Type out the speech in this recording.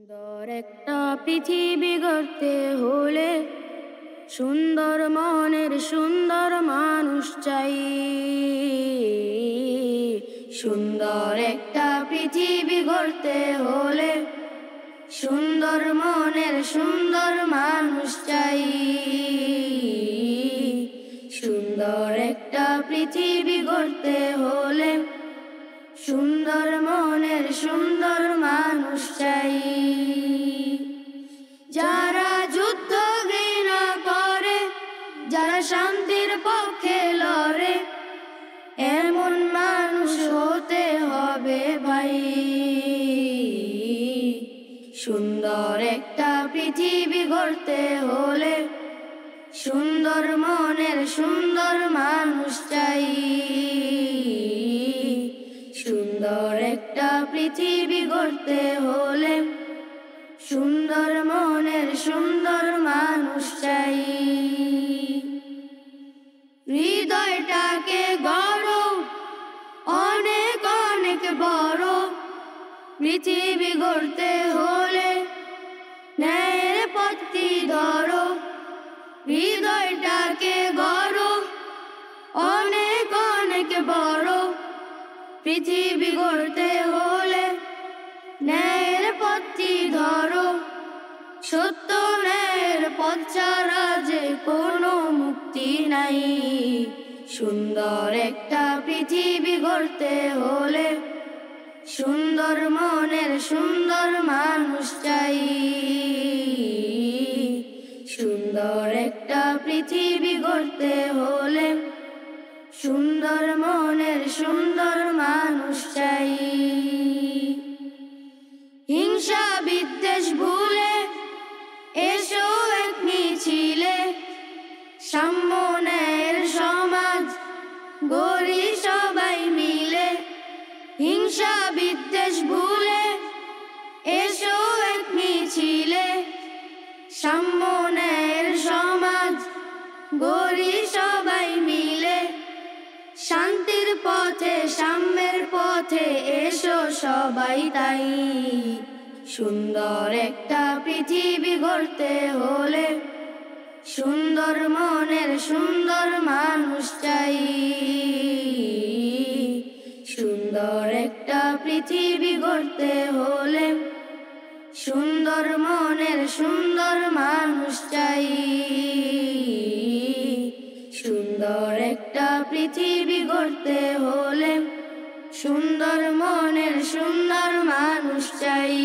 সুন্দর একটা পৃথিবী গড়তে হলে সুন্দর মনের সুন্দর মানুষ চাই। সুন্দর একটা পৃথিবী গড়তে হলে সুন্দর মনের সুন্দর মানুষ চাই। সুন্দর একটা পৃথিবী গড়তে হলে সুন্দর মনের সুন্দর মানুষ চাই। যারা যুদ্ধ ঘৃণা করে, যারা শান্তির পক্ষে লড়ে, এমন মানুষ হতে হবে ভাই। সুন্দর একটা পৃথিবী গড়তে হলে সুন্দর মনের সুন্দর মানুষ চাই। সুন্দর একটা পৃথিবী গড়তে হলে সুন্দর মনের সুন্দর মানুষ চাই। হৃদয়টাকে গড়ো অনেক অনেক বড়, পৃথিবী গড়তে হলে ন্যায়ের পথটি ধরো। হৃদয়টাকে গড়ো অনেক অনেক বড়, পৃথিবী গড়তে হলে ন্যায়ের পথটি ধরো। সত্য ন্যায়ের পথ ছাড়া যে কোনো মুক্তি নাই। সুন্দর একটা পৃথিবী গড়তে হলে সুন্দর মনের সুন্দর মানুষ চাই। সুন্দর একটা পৃথিবী গড়তে হলে সুন্দর মনের সুন্দর মানুষ চাই। হিংসা বিদ্বেষ ভুলে এসো এক মিছিলে, সাম্য ন্যায়ের সমাজ গড়ি সবাই মিলে। হিংসা বিদ্বেষ ভুলে এসো এক মিছিলে, সাম্য ন্যায়ের সমাজ গড়ি সবাই মিলে। শান্তির পথে সাম্যের পথে এসো সবাই তাই। সুন্দর একটা পৃথিবী গড়তে হলে সুন্দর মনের সুন্দর মানুষ চাই। সুন্দর একটা পৃথিবী গড়তে হলে সুন্দর মনের সুন্দর মানুষ চাই। সুন্দর একটা পৃথিবী গড়তে হলে সুন্দর মনের সুন্দর মানুষ চাই।